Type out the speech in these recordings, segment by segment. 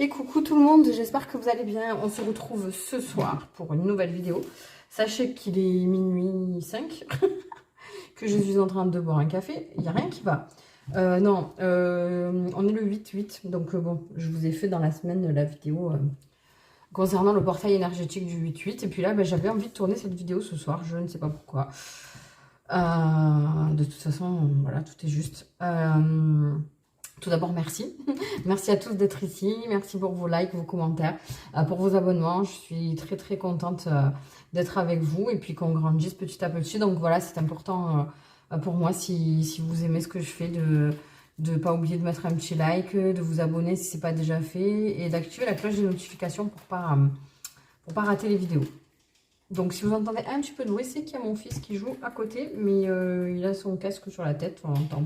Et coucou tout le monde, j'espère que vous allez bien. On se retrouve ce soir pour une nouvelle vidéo. Sachez qu'il est minuit 5, que je suis en train de boire un café. Il n'y a rien qui va. Non, on est le 8-8, donc bon, je vous ai fait dans la semaine la vidéo concernant le portail énergétique du 8-8. Et puis là, j'avais envie de tourner cette vidéo ce soir, je ne sais pas pourquoi. De toute façon, voilà, tout est juste. Tout d'abord, merci. Merci à tous d'être ici. Merci pour vos likes, vos commentaires, pour vos abonnements. Je suis très très contente d'être avec vous et puis qu'on grandisse petit à petit. Donc voilà, c'est important pour moi si vous aimez ce que je fais de ne pas oublier de mettre un petit like, de vous abonner si ce n'est pas déjà fait et d'activer la cloche des notifications pour pas rater les vidéos. Donc si vous entendez un petit peu de bruit, c'est qu'il y a mon fils qui joue à côté, mais il a son casque sur la tête, on l'entend.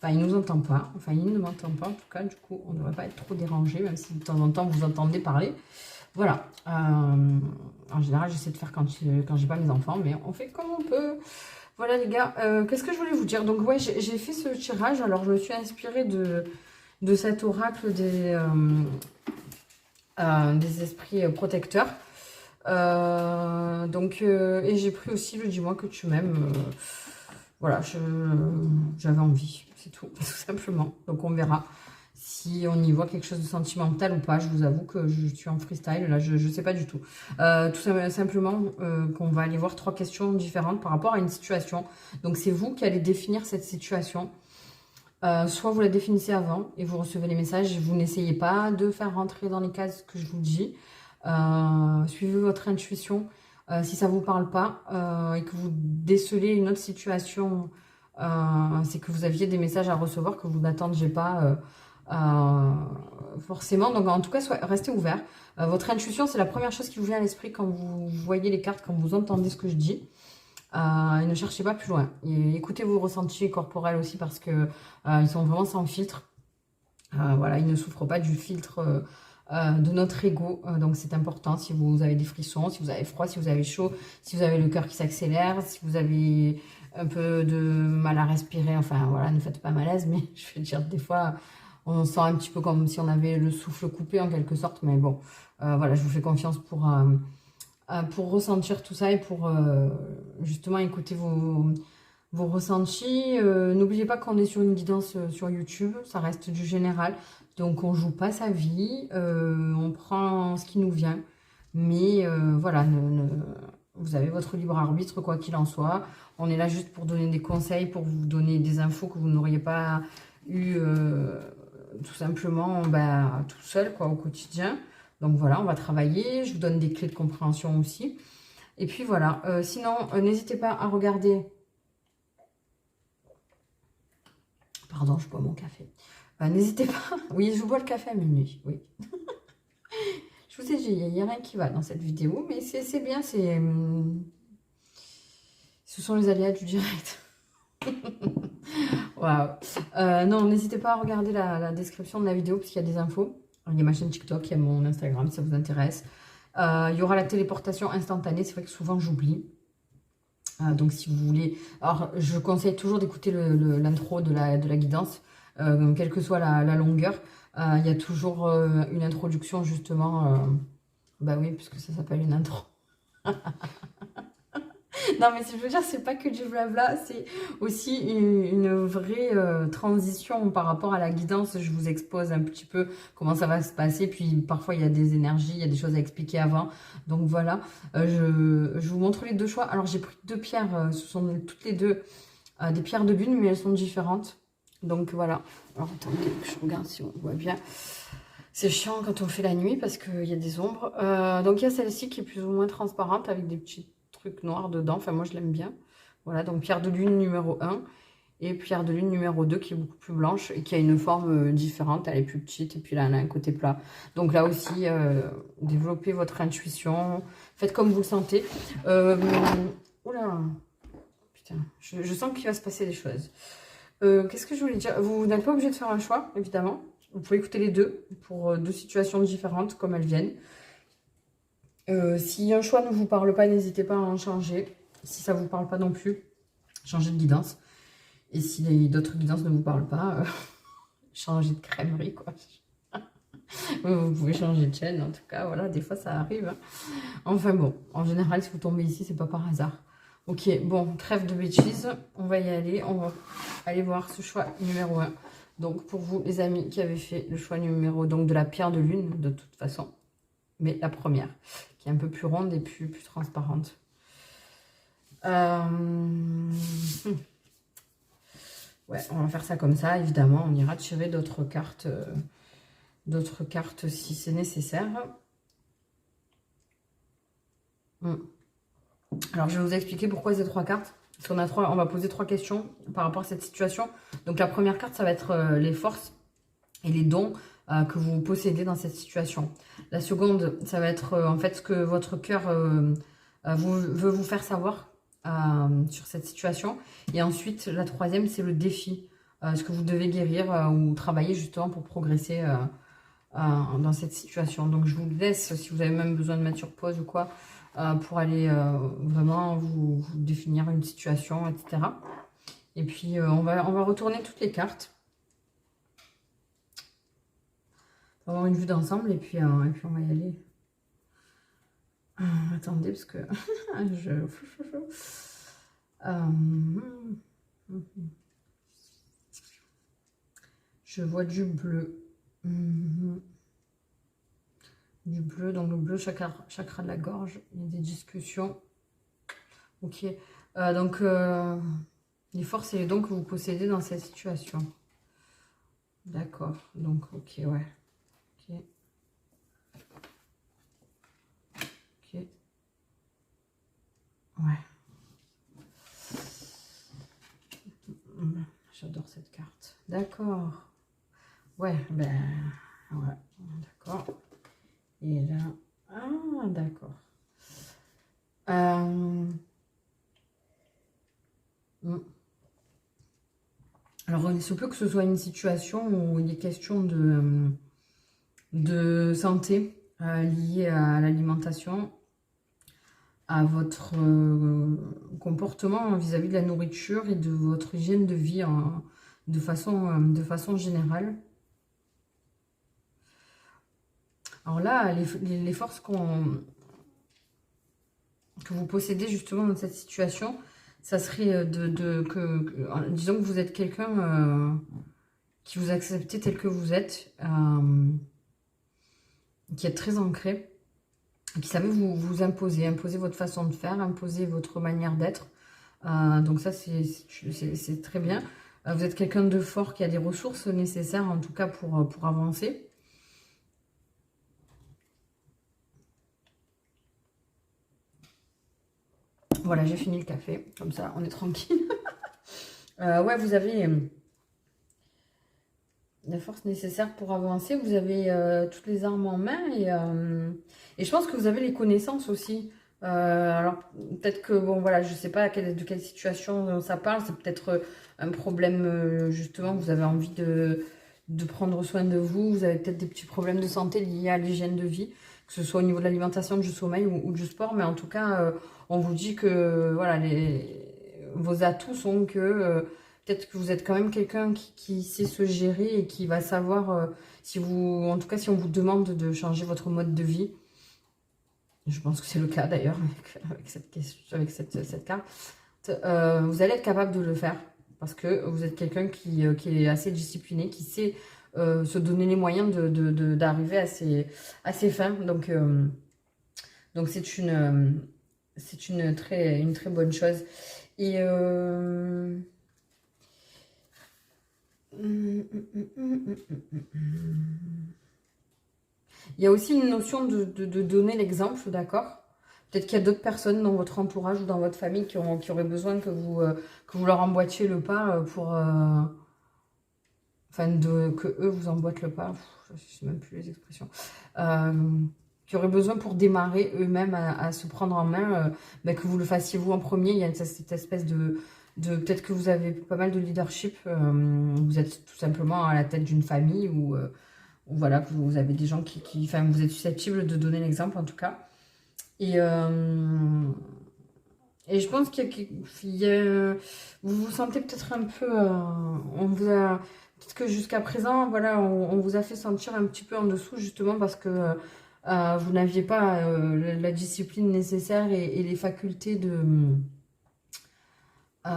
Enfin, il ne nous entend pas. Enfin, il ne m'entend pas en tout cas. Du coup, on ne devrait pas être trop dérangé, même si de temps en temps, vous entendez parler. Voilà. En général, j'essaie de faire quand j'ai pas mes enfants, mais on fait comme on peut. Voilà, les gars. Qu'est-ce que je voulais vous dire? Donc, ouais, j'ai fait ce tirage. Alors, je me suis inspirée de cet oracle des esprits protecteurs. Et j'ai pris aussi le dis-moi que tu m'aimes. Voilà, j'avais envie, c'est tout simplement. Donc on verra si on y voit quelque chose de sentimental ou pas. Je vous avoue que je suis en freestyle, là je sais pas du tout. Tout simplement qu'on va aller voir 3 questions différentes par rapport à une situation. Donc c'est vous qui allez définir cette situation. Soit vous la définissez avant et vous recevez les messages. Vous n'essayez pas de faire rentrer dans les cases que je vous dis. Suivez votre intuition. Si ça ne vous parle pas et que vous décelez une autre situation, c'est que vous aviez des messages à recevoir que vous n'attendiez pas forcément. Donc en tout cas, restez ouvert. Votre intuition, c'est la première chose qui vous vient à l'esprit quand vous voyez les cartes, quand vous entendez ce que je dis. Et ne cherchez pas plus loin. Et écoutez vos ressentis corporels aussi parce que ils sont vraiment sans filtre. Voilà, ils ne souffrent pas du filtre de notre ego, donc c'est important. Si vous avez des frissons, si vous avez froid, si vous avez chaud, si vous avez le cœur qui s'accélère, si vous avez un peu de mal à respirer, enfin voilà, ne faites pas malaise, mais je vais dire des fois on sent un petit peu comme si on avait le souffle coupé en quelque sorte, mais bon, voilà, je vous fais confiance pour ressentir tout ça et pour justement écouter vos ressentis. N'oubliez pas qu'on est sur une guidance sur YouTube, ça reste du général. Donc on joue pas sa vie, on prend ce qui nous vient. Mais voilà, vous avez votre libre arbitre quoi qu'il en soit. On est là juste pour donner des conseils, pour vous donner des infos que vous n'auriez pas eu tout simplement tout seul quoi, au quotidien. Donc voilà, on va travailler, je vous donne des clés de compréhension aussi. Et puis voilà, sinon n'hésitez pas à regarder... Pardon, je bois mon café. N'hésitez pas. Oui, je bois le café à minuit. Oui. Je vous ai dit, il n'y a rien qui va dans cette vidéo, mais c'est bien. Ce sont les aléas du direct. Waouh. Non, n'hésitez pas à regarder la description de la vidéo parce qu'il y a des infos. Il y a ma chaîne TikTok, il y a mon Instagram si ça vous intéresse. Il y aura la téléportation instantanée. C'est vrai que souvent j'oublie. Donc si vous voulez... Alors, je conseille toujours d'écouter l'intro de la guidance. Quelle que soit la longueur, il y a toujours une introduction justement, bah oui, puisque ça s'appelle une intro. Non mais je veux dire, c'est pas que du blabla, c'est aussi une vraie transition par rapport à la guidance. Je vous expose un petit peu comment ça va se passer, puis parfois il y a des énergies, il y a des choses à expliquer avant. Donc voilà, je vous montre les 2 choix. Alors j'ai pris 2 pierres, ce sont toutes les 2 des pierres de lune, mais elles sont différentes. Donc voilà. Alors attendez, je regarde si on voit bien. C'est chiant quand on fait la nuit parce qu'il y a des ombres. Donc il y a celle-ci qui est plus ou moins transparente avec des petits trucs noirs dedans. Enfin moi je l'aime bien. Voilà, donc pierre de lune numéro 1 et pierre de lune numéro 2 qui est beaucoup plus blanche et qui a une forme différente. Elle est plus petite et puis là elle a un côté plat. Donc là aussi, développez votre intuition. Faites comme vous le sentez. Oula, putain, je sens qu'il va se passer des choses. Qu'est-ce que je voulais dire? Vous n'êtes pas obligé de faire un choix, évidemment. Vous pouvez écouter les 2 pour 2 situations différentes, comme elles viennent. Si un choix ne vous parle pas, n'hésitez pas à en changer. Si ça ne vous parle pas non plus, changez de guidance. Et si d'autres guidances ne vous parlent pas, changez de crèmerie, quoi. Vous pouvez changer de chaîne, en tout cas, voilà, des fois ça arrive. Hein. Enfin bon, en général, si vous tombez ici, c'est pas par hasard. Ok, bon, trêve de bêtises, on va y aller, on va aller voir ce choix numéro 1. Donc pour vous, les amis, qui avez fait le choix numéro donc de la pierre de lune, de toute façon, mais la première, qui est un peu plus ronde et plus transparente. Ouais, on va faire ça comme ça, évidemment, on ira tirer d'autres cartes si c'est nécessaire. Alors, je vais vous expliquer pourquoi ces 3 cartes. Parce qu'on a on va poser 3 questions par rapport à cette situation. Donc, la première carte, ça va être les forces et les dons que vous possédez dans cette situation. La seconde, ça va être en fait ce que votre cœur veut vous faire savoir sur cette situation. Et ensuite, la troisième, c'est le défi. Ce que vous devez guérir ou travailler justement pour progresser dans cette situation. Donc, je vous laisse, si vous avez même besoin de mettre sur pause ou quoi, pour aller vraiment vous définir une situation, etc. Et puis, on va retourner toutes les cartes. On va avoir une vue d'ensemble et puis on va y aller. Attendez, parce que je vois du bleu. Du bleu, donc le bleu, chakra de la gorge. Il y a des discussions. Ok. Donc, les forces et les dons que vous possédez dans cette situation. D'accord. Donc, ok, ouais. Ok. Ok. Ouais. J'adore cette carte. D'accord. Ouais, ben, ouais, d'accord. Et là, ah, d'accord. Alors, il se peut que ce soit une situation où il est question de santé liée à l'alimentation, à votre comportement vis-à-vis de la nourriture et de votre hygiène de vie de façon générale. Alors là, les forces que vous possédez justement dans cette situation, ça serait disons que vous êtes quelqu'un qui vous acceptez tel que vous êtes, qui est très ancré, qui savait vous imposer votre façon de faire, imposer votre manière d'être. Donc ça, c'est très bien. Vous êtes quelqu'un de fort qui a des ressources nécessaires, en tout cas pour avancer. Voilà, j'ai fini le café, comme ça, on est tranquille. Ouais, vous avez la force nécessaire pour avancer, vous avez toutes les armes en main et je pense que vous avez les connaissances aussi. Alors, peut-être que, bon, voilà, je sais pas de quelle situation ça parle, c'est peut-être un problème, justement, vous avez envie de prendre soin de vous, vous avez peut-être des petits problèmes de santé liés à l'hygiène de vie, que ce soit au niveau de l'alimentation, du sommeil ou du sport, mais en tout cas, on vous dit que, voilà, vos atouts sont que peut-être que vous êtes quand même quelqu'un qui sait se gérer et qui va savoir, en tout cas, si on vous demande de changer votre mode de vie. Je pense que c'est le cas d'ailleurs avec cette carte. Vous allez être capable de le faire parce que vous êtes quelqu'un qui est assez discipliné, qui sait se donner les moyens d'arriver à ses fins. Donc c'est une très bonne chose. Et il y a aussi une notion de donner l'exemple, d'accord? Peut-être qu'il y a d'autres personnes dans votre entourage ou dans votre famille qui auraient besoin que vous leur emboîtiez le pas enfin, que eux vous emboîtent le pas. Je ne sais même plus les expressions. Qui auraient besoin pour démarrer eux-mêmes à se prendre en main, que vous le fassiez vous en premier. Il y a cette espèce peut-être que vous avez pas mal de leadership. Vous êtes tout simplement à la tête d'une famille ou voilà, vous avez des gens enfin, vous êtes susceptibles de donner l'exemple en tout cas. Et je pense vous vous sentez peut-être un peu, on vous a peut-être que jusqu'à présent, voilà, on vous a fait sentir un petit peu en dessous, justement, parce que vous n'aviez pas la discipline nécessaire et les facultés euh,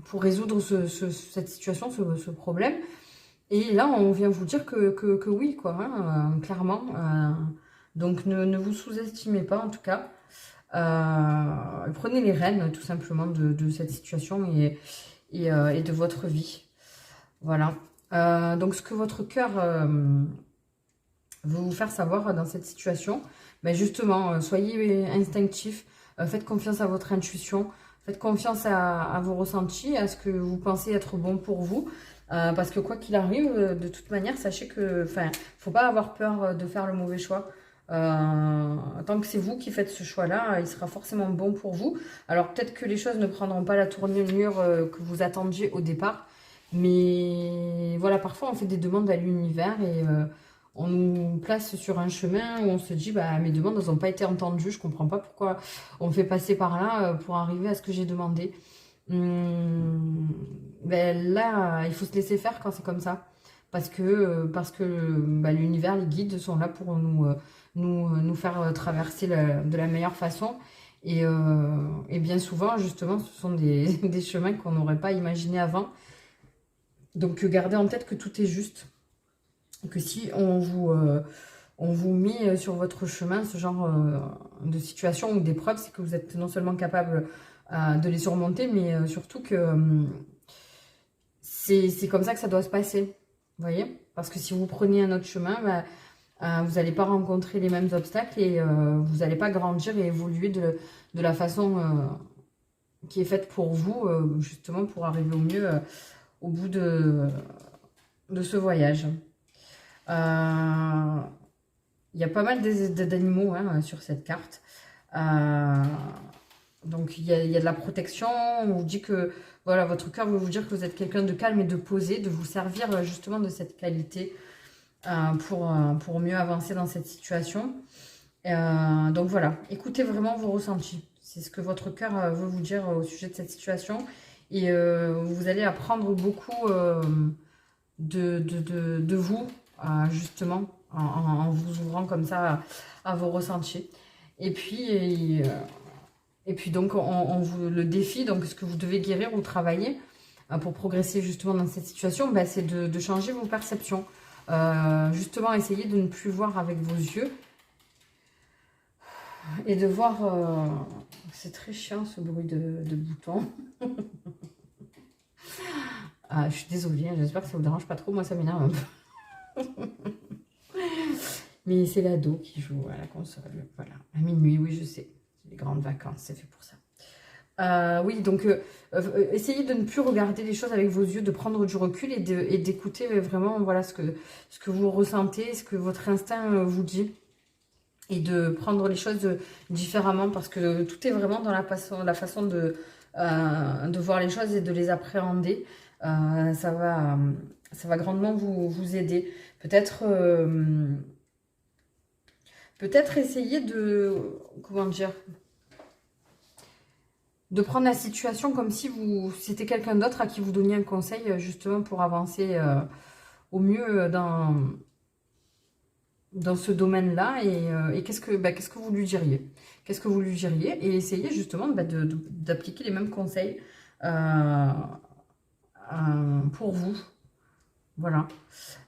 pour résoudre cette situation, ce problème. Et là, on vient vous dire que oui, quoi, hein, clairement. Donc, ne vous sous-estimez pas, en tout cas. Prenez les rênes, tout simplement, de cette situation et de votre vie. Voilà. Donc, ce que votre cœur veut vous faire savoir dans cette situation, ben justement, soyez instinctif, faites confiance à votre intuition, faites confiance à vos ressentis, à ce que vous pensez être bon pour vous. Parce que quoi qu'il arrive, de toute manière, sachez que, enfin, faut pas avoir peur de faire le mauvais choix. Tant que c'est vous qui faites ce choix-là, il sera forcément bon pour vous. Alors peut-être que les choses ne prendront pas la tournure que vous attendiez au départ, mais voilà, parfois on fait des demandes à l'univers et on nous place sur un chemin où on se dit, bah mes demandes n'ont pas été entendues, je comprends pas pourquoi on me fait passer par là pour arriver à ce que j'ai demandé. Ben là, il faut se laisser faire quand c'est comme ça. Parce que bah, l'univers, les guides sont là pour nous faire traverser de la meilleure façon. Et bien souvent, justement, ce sont des chemins qu'on n'aurait pas imaginés avant. Donc, gardez en tête que tout est juste. Que si on vous met sur votre chemin ce genre de situation ou d'épreuve, c'est que vous êtes non seulement capable de les surmonter, mais surtout que c'est comme ça que ça doit se passer. Vous voyez? Parce que si vous preniez un autre chemin, bah, vous n'allez pas rencontrer les mêmes obstacles et vous n'allez pas grandir et évoluer de la façon qui est faite pour vous, justement pour arriver au mieux au bout de ce voyage. Il y a pas mal d'animaux hein, sur cette carte. Donc il y a de la protection. On vous dit que voilà, votre cœur veut vous dire que vous êtes quelqu'un de calme et de posé, de vous servir justement de cette qualité pour mieux avancer dans cette situation. Donc voilà, écoutez vraiment vos ressentis. C'est ce que votre cœur veut vous dire au sujet de cette situation. Et vous allez apprendre beaucoup de vous, justement, en vous ouvrant comme ça à vos ressentis. Et puis donc, on vous le défi, donc ce que vous devez guérir ou travailler pour progresser justement dans cette situation, ben, c'est de changer vos perceptions. Justement, essayez de ne plus voir avec vos yeux et de voir... c'est très chiant ce bruit de bouton. Je suis désolée, hein, j'espère que ça ne vous dérange pas trop, moi ça m'énerve un peu. Mais c'est l'ado qui joue à la console, voilà. À minuit, oui je sais, les grandes vacances, c'est fait pour ça. Oui, donc essayez de ne plus regarder les choses avec vos yeux, de prendre du recul et d'écouter vraiment voilà, ce que vous ressentez, ce que votre instinct vous dit. Et de prendre les choses différemment parce que tout est vraiment dans la façon de voir les choses et de les appréhender. Ça va grandement vous aider. Peut-être essayer de, comment dire, de prendre la situation comme si c'était quelqu'un d'autre à qui vous donniez un conseil justement pour avancer au mieux dans ce domaine-là et qu'est-ce que vous lui diriez? Qu'est-ce que vous lui diriez? Et essayez justement d'appliquer les mêmes conseils pour vous. Voilà.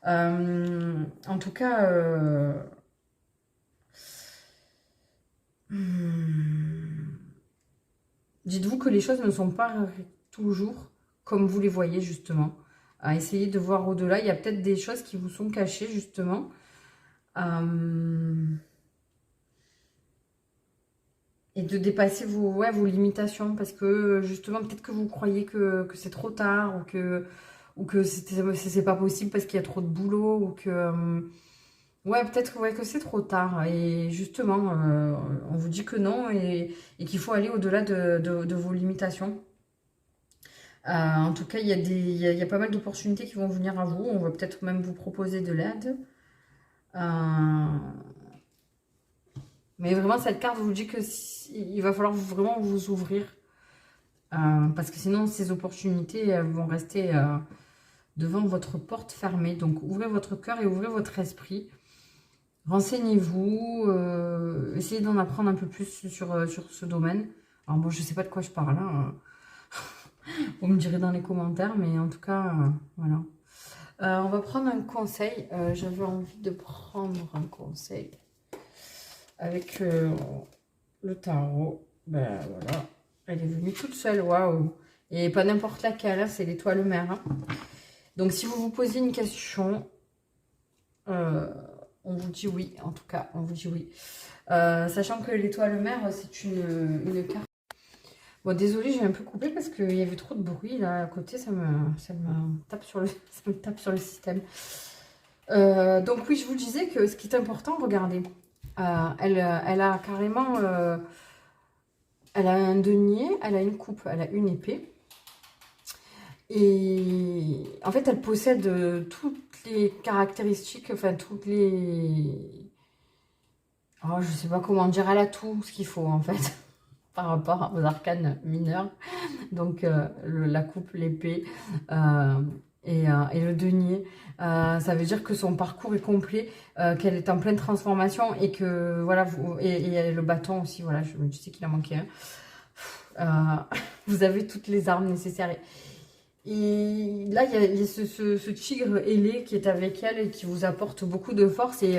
En tout cas, dites-vous que les choses ne sont pas toujours comme vous les voyez justement. Essayez de voir au-delà. Il y a peut-être des choses qui vous sont cachées justement. Et de dépasser vos limitations parce que justement peut-être que vous croyez que c'est trop tard ou que c'est pas possible parce qu'il y a trop de boulot ou que ouais peut-être ouais, que c'est trop tard et justement on vous dit que non et qu'il faut aller au-delà de vos limitations. En tout cas il y a pas mal d'opportunités qui vont venir à vous, on va peut-être même vous proposer de l'aide. Mais vraiment, cette carte vous dit qu'il va falloir vraiment vous ouvrir. Parce que sinon, ces opportunités vont rester devant votre porte fermée. Donc, ouvrez votre cœur et ouvrez votre esprit. Renseignez-vous, essayez d'en apprendre un peu plus sur ce domaine. Alors, bon, je ne sais pas de quoi je parle, hein. Vous me direz dans les commentaires, mais en tout cas, voilà. On va prendre un conseil. J'avais envie de prendre un conseil avec le tarot. Ben voilà, elle est venue toute seule, waouh. Et pas n'importe laquelle, hein, c'est l'étoile mère. Hein. Donc si vous vous posez une question, on vous dit oui, en tout cas, on vous dit oui. Sachant que l'étoile mère, c'est une carte. Bon, désolée, j'ai un peu coupé parce qu'il y avait trop de bruit là à côté, ça me tape sur le système. Donc oui, je vous disais que ce qui est important, regardez, elle a carrément, elle a un denier, elle a une coupe, elle a une épée. Et en fait, elle possède toutes les caractéristiques, enfin toutes les... Oh, je sais pas comment dire, elle a tout ce qu'il faut en fait par rapport aux arcanes mineurs. Donc la coupe, l'épée et le denier. Ça veut dire que son parcours est complet, qu'elle est en pleine transformation et que voilà, et le bâton aussi, voilà, je sais qu'il en manquait un. Vous avez toutes les armes nécessaires. Et là, il y a ce tigre ailé qui est avec elle et qui vous apporte beaucoup de force. Et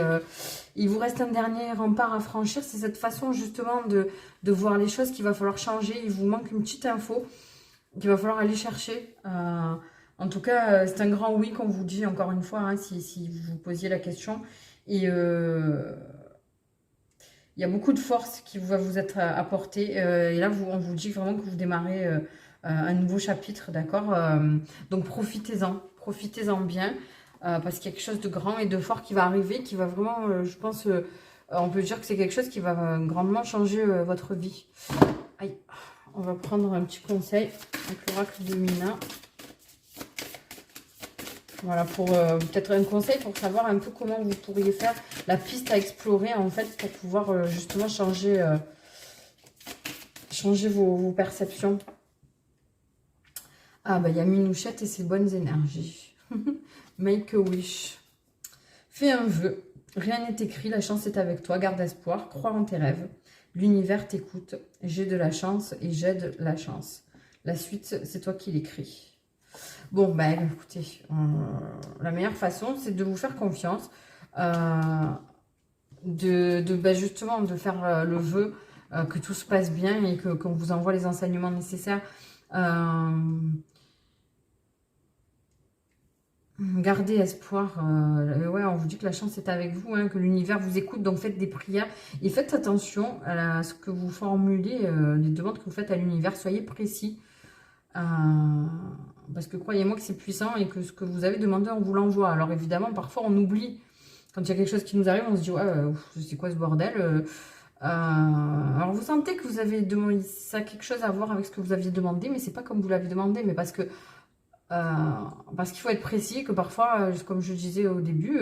il vous reste un dernier rempart à franchir. C'est cette façon justement de voir les choses qu'il va falloir changer. Il vous manque une petite info qu'il va falloir aller chercher. En tout cas, c'est un grand oui qu'on vous dit encore une fois, hein, si vous vous posiez la question. Et il y a beaucoup de force qui va vous être apportée. Et là, on vous dit vraiment que vous démarrez un nouveau chapitre, d'accord. Donc profitez-en bien, parce qu'il y a quelque chose de grand et de fort qui va arriver, qui va vraiment, je pense, on peut dire que c'est quelque chose qui va grandement changer votre vie. Aïe. On va prendre un petit conseil avec l'oracle de Mina. Voilà, pour peut-être un conseil pour savoir un peu comment vous pourriez faire la piste à explorer, en fait, pour pouvoir justement changer vos perceptions. Ah, bah, il y a Minouchette et ses bonnes énergies. Make a wish. Fais un vœu. Rien n'est écrit, la chance est avec toi. Garde espoir, crois en tes rêves. L'univers t'écoute. J'ai de la chance et j'aide la chance. La suite, c'est toi qui l'écris. Bon, ben écoutez, la meilleure façon, c'est de vous faire confiance. Justement, de faire le vœu que tout se passe bien et qu'on vous envoie les enseignements nécessaires. Gardez espoir. Ouais, on vous dit que la chance est avec vous, hein, que l'univers vous écoute. Donc faites des prières et faites attention à ce que vous formulez, les demandes que vous faites à l'univers. Soyez précis. Parce que croyez-moi que c'est puissant et que ce que vous avez demandé, on vous l'envoie. Alors évidemment, parfois on oublie. Quand il y a quelque chose qui nous arrive, on se dit, ouais, c'est quoi ce bordel alors vous sentez que vous avez demandé, ça a quelque chose à voir avec ce que vous aviez demandé, mais c'est pas comme vous l'avez demandé, mais parce qu'il faut être précis, que parfois, comme je disais au début,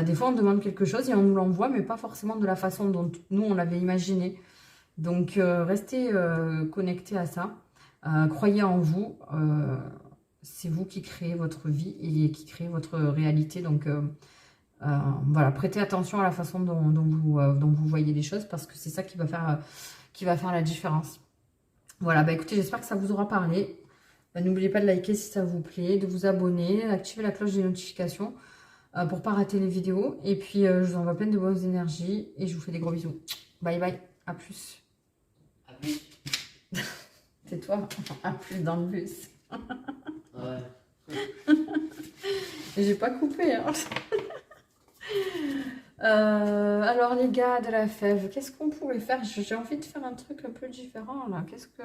des fois on demande quelque chose et on nous l'envoie, mais pas forcément de la façon dont nous on l'avait imaginé. Donc restez connectés à ça. Croyez en vous, c'est vous qui créez votre vie et qui créez votre réalité. Donc voilà, prêtez attention à la façon dont vous voyez les choses, parce que c'est ça qui va faire la différence. Voilà, bah écoutez, j'espère que ça vous aura parlé. N'oubliez pas de liker si ça vous plaît, de vous abonner, d'activer la cloche des notifications pour ne pas rater les vidéos. Et puis je vous envoie plein de bonnes énergies et je vous fais des gros bisous. Bye bye, à plus. À plus. C'est toi, à plus dans le bus. Ouais. J'ai pas coupé. Hein. Alors les gars de la fève, qu'est-ce qu'on pourrait faire? J'ai envie de faire un truc un peu différent là. Qu'est-ce que...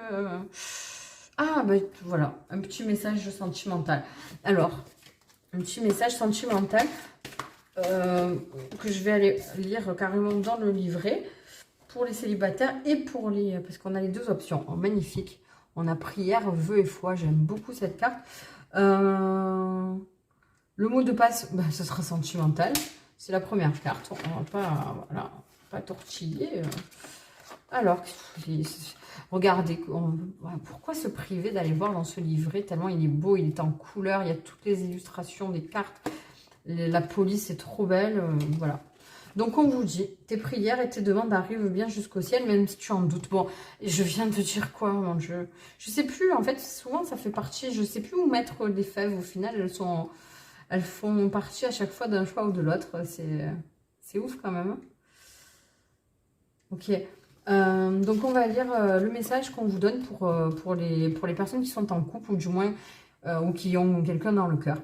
Ah bah voilà, un petit message sentimental. Alors, un petit message sentimental que je vais aller lire carrément dans le livret pour les célibataires et pour les... Parce qu'on a les deux options. Oh, magnifique. On a prière, vœu et foi. J'aime beaucoup cette carte. Le mot de passe, bah, ce sera sentimental. C'est la première carte. On va pas, voilà, pas tortiller. Alors, regardez, pourquoi se priver d'aller voir dans ce livret, tellement il est beau, il est en couleur, il y a toutes les illustrations des cartes, la police est trop belle, voilà. Donc on vous dit, tes prières et tes demandes arrivent bien jusqu'au ciel, même si tu en doutes. Bon, je viens de te dire quoi, mon Dieu? Je sais plus, en fait, souvent ça fait partie, je sais plus où mettre les fèves, au final, elles font partie à chaque fois d'un choix ou de l'autre, c'est ouf quand même. Hein. Ok. Donc on va lire le message qu'on vous donne pour les personnes qui sont en couple ou du moins ou qui ont quelqu'un dans le cœur.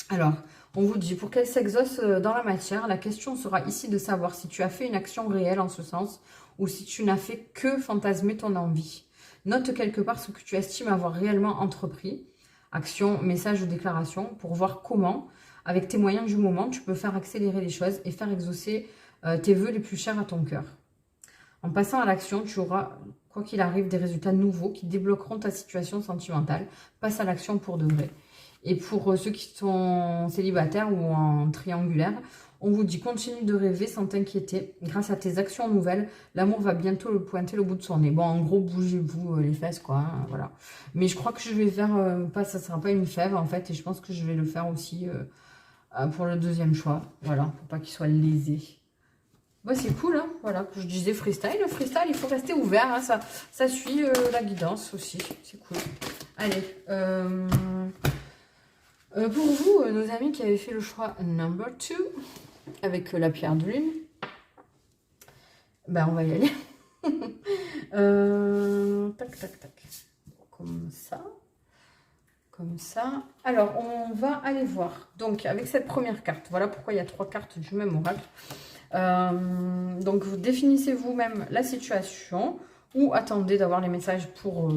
Alors, on vous dit, pour qu'elle s'exauce dans la matière, la question sera ici de savoir si tu as fait une action réelle en ce sens ou si tu n'as fait que fantasmer ton envie. Note quelque part ce que tu estimes avoir réellement entrepris, action, message ou déclaration, pour voir comment, avec tes moyens du moment, tu peux faire accélérer les choses et faire exaucer tes vœux les plus chers à ton cœur. En passant à l'action, tu auras, quoi qu'il arrive, des résultats nouveaux qui débloqueront ta situation sentimentale. Passe à l'action pour de vrai. Et pour ceux qui sont célibataires ou en triangulaire, on vous dit continue de rêver sans t'inquiéter. Grâce à tes actions nouvelles, l'amour va bientôt le pointer le bout de son nez. Bon, en gros, bougez-vous les fesses, quoi. Hein, voilà. Mais je crois que je vais faire, ça sera pas une fève, en fait. Et je pense que je vais le faire aussi pour le deuxième choix. Voilà, pour pas qu'il soit lésé. Ouais, c'est cool, hein, voilà, je disais freestyle. Le freestyle, il faut rester ouvert, hein, ça suit la guidance aussi, c'est cool. Allez, pour vous, nos amis qui avaient fait le choix number 2, avec la pierre de lune, ben on va y aller. Tac, tac, tac, comme ça. Comme ça. Alors, on va aller voir. Donc, avec cette première carte, voilà pourquoi il y a 3 cartes du même oracle. Donc, vous définissez vous-même la situation ou attendez d'avoir les messages pour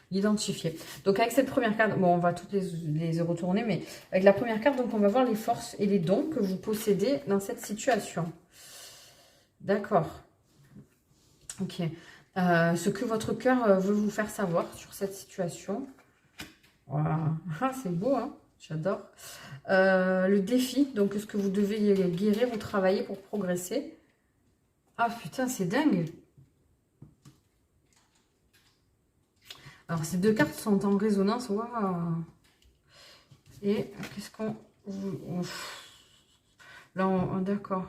l'identifier. Donc, avec cette première carte, bon, on va toutes les retourner, mais avec la première carte, donc on va voir les forces et les dons que vous possédez dans cette situation. D'accord. Ok. Ce que votre cœur veut vous faire savoir sur cette situation. Voilà. Ah, c'est beau, hein, j'adore. Le défi, donc ce que vous devez guérir ou travailler pour progresser. Ah putain, c'est dingue. Alors, ces 2 cartes sont en résonance. Wow. Et qu'est-ce qu'on... Là, d'accord.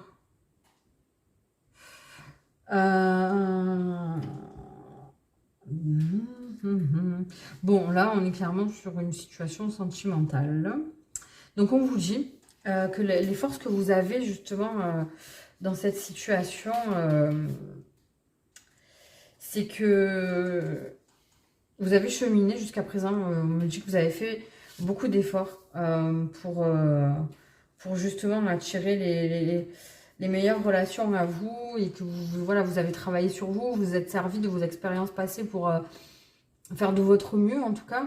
Bon, là, on est clairement sur une situation sentimentale. Donc, on vous dit que les forces que vous avez, justement, dans cette situation, c'est que vous avez cheminé jusqu'à présent. On me dit que vous avez fait beaucoup d'efforts pour justement attirer les meilleures relations à vous et que voilà, vous avez travaillé sur vous, vous êtes servi de vos expériences passées pour faire de votre mieux, en tout cas,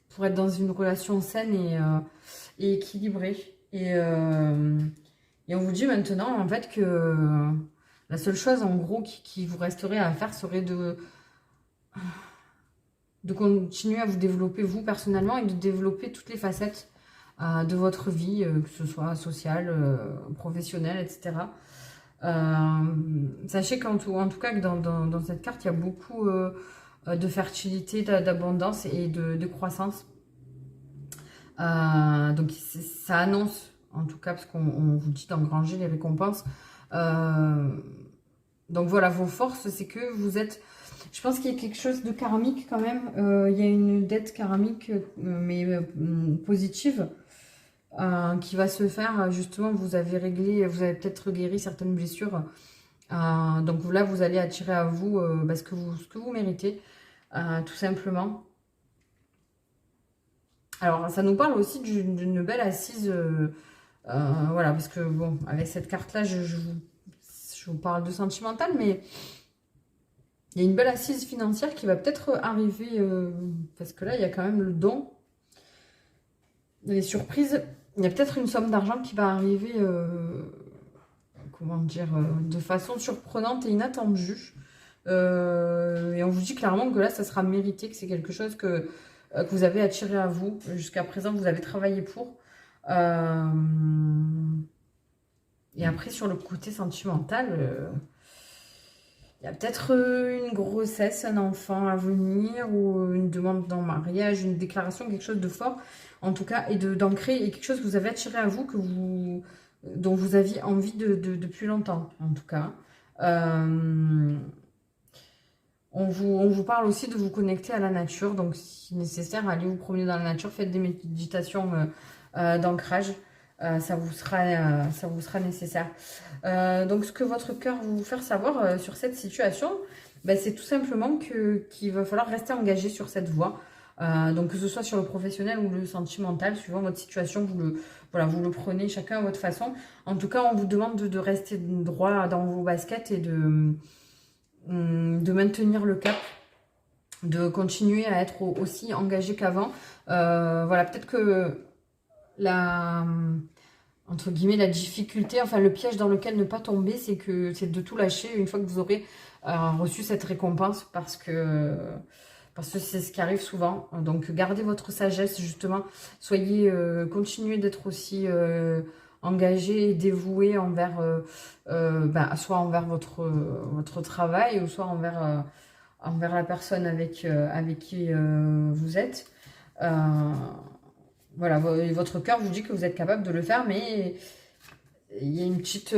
pour être dans une relation saine et équilibrée. Et on vous dit maintenant, en fait, que la seule chose, en gros, qui vous resterait à faire serait de continuer à vous développer, vous, personnellement, et de développer toutes les facettes de votre vie, que ce soit sociale, professionnelle, etc. Sachez qu'en tout cas, que dans cette carte, il y a beaucoup de fertilité, d'abondance et de croissance. Donc, ça annonce, en tout cas, parce qu'on vous dit d'engranger les récompenses. Donc, voilà, vos forces, c'est que vous êtes... Je pense qu'il y a quelque chose de karmique quand même. Il y a une dette karmique, mais positive, qui va se faire. Justement, vous avez peut-être guéri certaines blessures. Donc là, vous allez attirer à vous ce que vous méritez, tout simplement. Alors, ça nous parle aussi d'une belle assise. Voilà, parce que, bon, avec cette carte-là, je vous parle de sentimental, mais... Il y a une belle assise financière qui va peut-être arriver, parce que là, il y a quand même le don, les surprises. Il y a peut-être une somme d'argent qui va arriver, comment dire, de façon surprenante et inattendue. Et on vous dit clairement que là, ça sera mérité, que c'est quelque chose que vous avez attiré à vous. Jusqu'à présent, vous avez travaillé pour. Et après, sur le côté sentimental, il y a peut-être une grossesse, un enfant à venir, ou une demande en mariage, une déclaration, quelque chose de fort, en tout cas, et d'ancrer, et quelque chose que vous avez attiré à vous, dont vous aviez envie depuis longtemps, en tout cas. On vous parle aussi de vous connecter à la nature, donc si nécessaire, allez vous promener dans la nature, faites des méditations d'ancrage, ça vous sera nécessaire. Donc ce que votre cœur va vous faire savoir sur cette situation, ben, c'est tout simplement qu'il va falloir rester engagé sur cette voie. Donc que ce soit sur le professionnel ou le sentimental, suivant votre situation, vous le prenez chacun à votre façon. En tout cas, on vous demande de rester droit dans vos baskets et de maintenir le cap, de continuer à être aussi engagé qu'avant. Voilà, peut-être que entre guillemets, la difficulté, enfin le piège dans lequel ne pas tomber, c'est de tout lâcher une fois que vous aurez reçu cette récompense, parce que c'est ce qui arrive souvent. Donc gardez votre sagesse, justement, continuez d'être aussi engagé et dévoué envers soit envers votre travail, ou soit envers la personne avec qui vous êtes. Voilà, votre cœur vous dit que vous êtes capable de le faire, mais il y a une petite,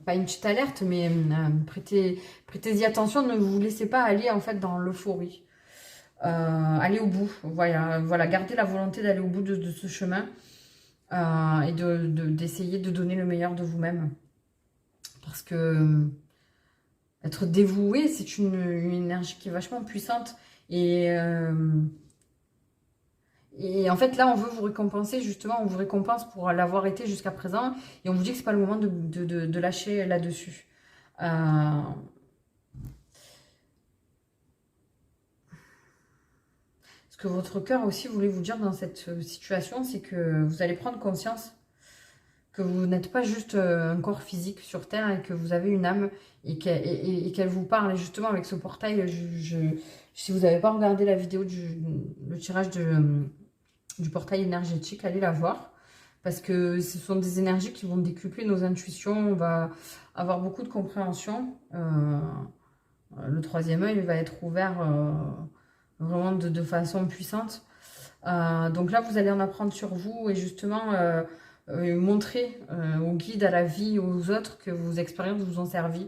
pas une petite alerte, mais prêtez-y attention, ne vous laissez pas aller en fait dans l'euphorie. Allez au bout, voilà, gardez la volonté d'aller au bout de ce chemin et d'essayer de donner le meilleur de vous-même. Parce que être dévoué, c'est une énergie qui est vachement puissante. Et en fait, là, on veut vous récompenser, justement, on vous récompense pour l'avoir été jusqu'à présent, et on vous dit que c'est pas le moment de lâcher là-dessus. Ce que votre cœur aussi voulait vous dire dans cette situation, c'est que vous allez prendre conscience que vous n'êtes pas juste un corps physique sur Terre, et que vous avez une âme, et qu'elle vous parle. Et justement, avec ce portail, si vous n'avez pas regardé la vidéo le tirage du portail énergétique, allez la voir, parce que ce sont des énergies qui vont décupler nos intuitions. On va avoir beaucoup de compréhension. Le troisième œil va être ouvert vraiment de façon puissante. Donc là, vous allez en apprendre sur vous, et justement montrer aux guides, à la vie, aux autres, que vos expériences vous ont servi.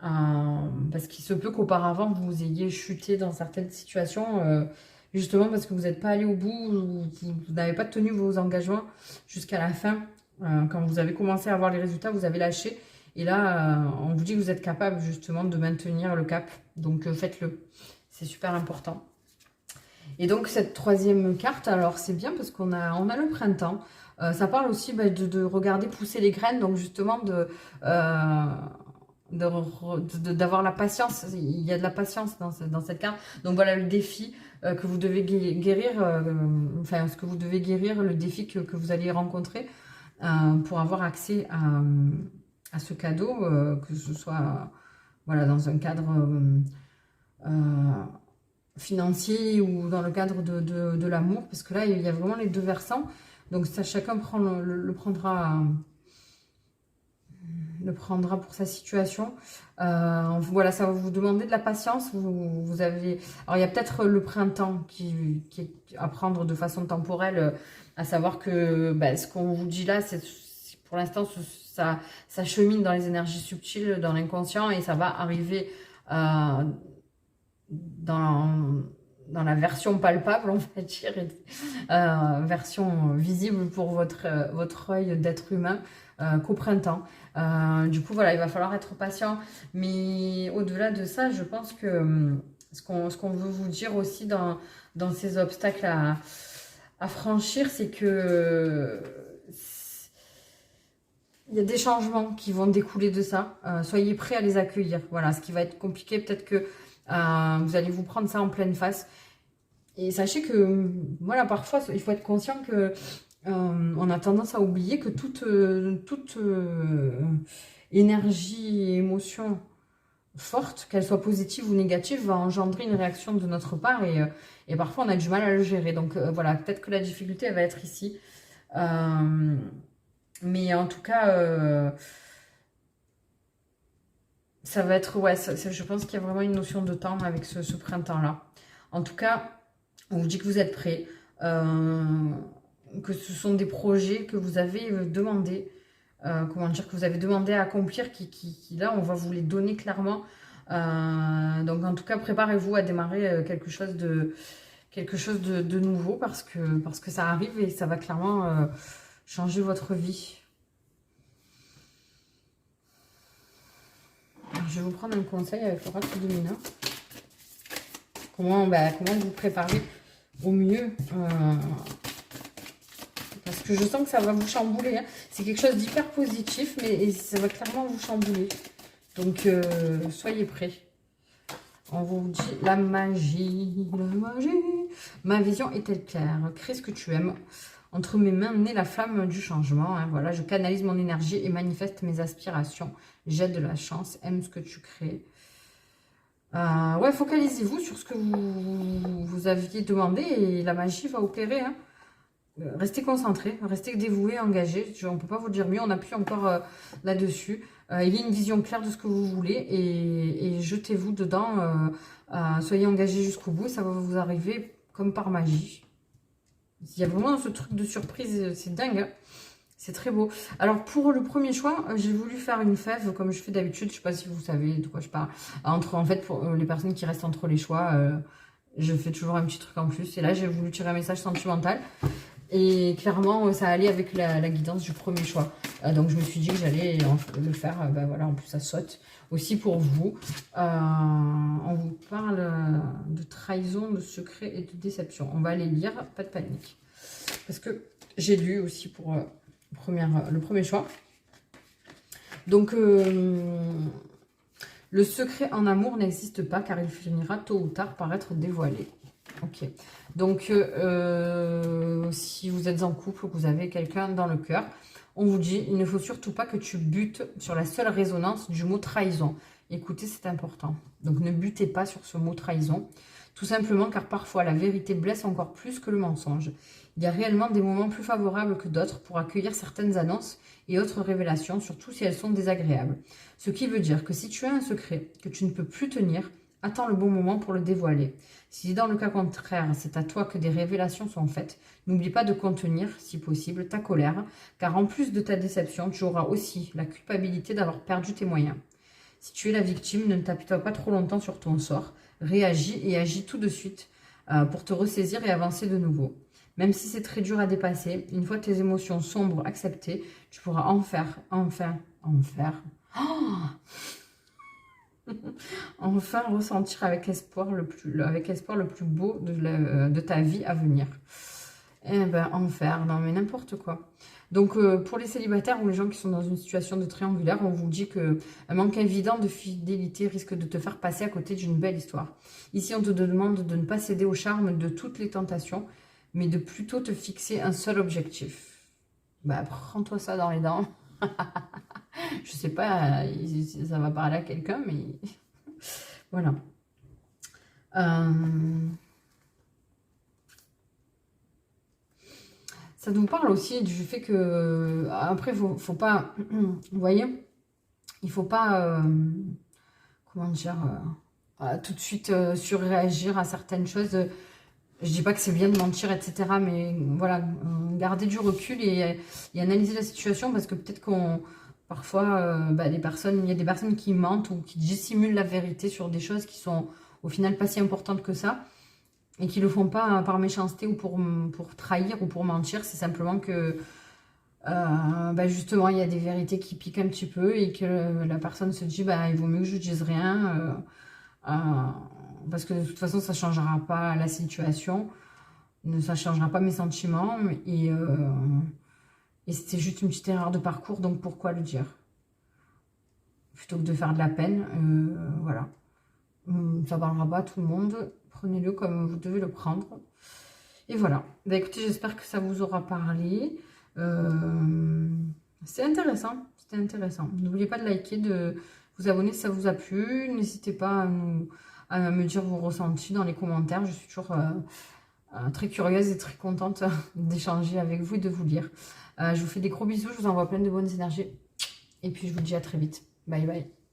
Parce qu'il se peut qu'auparavant, vous ayez chuté dans certaines situations, justement parce que vous n'êtes pas allé au bout, vous n'avez pas tenu vos engagements jusqu'à la fin. Quand vous avez commencé à voir les résultats, vous avez lâché. Et là, on vous dit que vous êtes capable justement de maintenir le cap. Donc faites-le. C'est super important. Et donc cette troisième carte, alors c'est bien parce qu'on a le printemps. Ça parle aussi de regarder pousser les graines. Donc justement d'avoir la patience. Il y a de la patience dans cette carte. Donc voilà le défi que vous devez guérir, ce que vous devez guérir, le défi que vous allez rencontrer pour avoir accès à ce cadeau, que ce soit dans un cadre financier ou dans le cadre de l'amour, parce que là il y a vraiment les deux versants. Donc ça, chacun le prendra pour sa situation. Voilà, ça va vous demander de la patience. Vous avez... Alors, il y a peut-être le printemps qui est à prendre de façon temporelle, à savoir que ce qu'on vous dit là, c'est pour l'instant, ça chemine dans les énergies subtiles, dans l'inconscient, et ça va arriver dans la version palpable, on va dire, version visible pour votre œil d'être humain, qu'au printemps. Du coup, voilà, il va falloir être patient. Mais au-delà de ça, je pense que ce qu'on veut vous dire aussi dans ces obstacles à franchir, c'est que il y a des changements qui vont découler de ça. Soyez prêts à les accueillir. Voilà, ce qui va être compliqué, peut-être que vous allez vous prendre ça en pleine face. Et sachez que, voilà, parfois, il faut être conscient que on a tendance à oublier que toute énergie et émotion forte, qu'elle soit positive ou négative, va engendrer une réaction de notre part, et parfois on a du mal à le gérer. Donc voilà, peut-être que la difficulté elle va être ici. Mais en tout cas, ça va être, ouais, je pense qu'il y a vraiment une notion de temps avec ce printemps-là. En tout cas, on vous dit que vous êtes prêts, que ce sont des projets que vous avez demandé, comment dire, que vous avez demandé à accomplir, là, on va vous les donner clairement. Donc, en tout cas, préparez-vous à démarrer quelque chose de nouveau parce que ça arrive et ça va clairement changer votre vie. Alors, je vais vous prendre un conseil avec l'oracle de mineur. Comment vous préparer au mieux parce que je sens que ça va vous chambouler. Hein. C'est quelque chose d'hyper positif, mais ça va clairement vous chambouler. Donc, soyez prêts. On vous dit la magie, la magie. Ma vision est-elle claire? Crée ce que tu aimes. Entre mes mains naît la flamme du changement. Hein. Voilà, je canalise mon énergie et manifeste mes aspirations. J'aide de la chance. Aime ce que tu crées. Ouais, focalisez-vous sur ce que vous aviez demandé et la magie va opérer. Hein. Restez concentré, restez dévoué, engagé. On ne peut pas vous dire mieux, on appuie encore là-dessus. Il y a une vision claire de ce que vous voulez et jetez-vous dedans. Soyez engagé jusqu'au bout, ça va vous arriver comme par magie. Il y a vraiment ce truc de surprise, c'est dingue. Hein. C'est très beau. Alors, pour le premier choix, j'ai voulu faire une fève comme je fais d'habitude. Je ne sais pas si vous savez de quoi je parle. En fait, pour les personnes qui restent entre les choix, je fais toujours un petit truc en plus. Et là, j'ai voulu tirer un message sentimental. Et clairement, ça allait avec la guidance du premier choix. Donc, je me suis dit que j'allais le faire. Voilà, en plus, ça saute aussi pour vous. On vous parle de trahison, de secret et de déception. On va aller lire, pas de panique. Parce que j'ai lu aussi pour le premier choix. Donc, le secret en amour n'existe pas car il finira tôt ou tard par être dévoilé. Ok. Donc, si vous êtes en couple ou que vous avez quelqu'un dans le cœur, on vous dit, il ne faut surtout pas que tu butes sur la seule résonance du mot trahison. Écoutez, c'est important. Donc, ne butez pas sur ce mot trahison. Tout simplement car parfois, la vérité blesse encore plus que le mensonge. Il y a réellement des moments plus favorables que d'autres pour accueillir certaines annonces et autres révélations, surtout si elles sont désagréables. Ce qui veut dire que si tu as un secret que tu ne peux plus tenir, attends le bon moment pour le dévoiler. Si dans le cas contraire, c'est à toi que des révélations sont faites, n'oublie pas de contenir, si possible, ta colère, car en plus de ta déception, tu auras aussi la culpabilité d'avoir perdu tes moyens. Si tu es la victime, ne t'apitoie pas trop longtemps sur ton sort, réagis et agis tout de suite pour te ressaisir et avancer de nouveau. Même si c'est très dur à dépasser, une fois tes émotions sombres acceptées, tu pourras enfin ressentir avec espoir le plus beau de ta vie à venir. Eh ben, non mais n'importe quoi. Donc, pour les célibataires ou les gens qui sont dans une situation de triangulaire, on vous dit qu'un manque évident de fidélité risque de te faire passer à côté d'une belle histoire. Ici, on te demande de ne pas céder au charme de toutes les tentations, mais de plutôt te fixer un seul objectif. Bah, prends-toi ça dans les dents. Je sais pas, ça va parler à quelqu'un, mais voilà. Ça nous parle aussi du fait que, après, faut pas, vous voyez, il faut pas, comment dire, tout de suite surréagir à certaines choses. Je dis pas que c'est bien de mentir, etc. Mais voilà, garder du recul et analyser la situation parce que peut-être parfois, il y a des personnes qui mentent ou qui dissimulent la vérité sur des choses qui sont au final pas si importantes que ça et qui le font pas par méchanceté ou pour trahir ou pour mentir. C'est simplement que justement, il y a des vérités qui piquent un petit peu et que la personne se dit, il vaut mieux que je dise rien. Parce que de toute façon, ça ne changera pas la situation, ça ne changera pas mes sentiments, et c'était juste une petite erreur de parcours, donc pourquoi le dire? Plutôt que de faire de la peine, voilà. Ça ne parlera pas à tout le monde, prenez-le comme vous devez le prendre. Et voilà. Écoutez, j'espère que ça vous aura parlé. C'est intéressant, c'était intéressant. N'oubliez pas de liker, de vous abonner si ça vous a plu. N'hésitez pas à me dire vos ressentis dans les commentaires. Je suis toujours très curieuse et très contente d'échanger avec vous et de vous lire. Je vous fais des gros bisous, je vous envoie plein de bonnes énergies. Et puis je vous dis à très vite. Bye bye.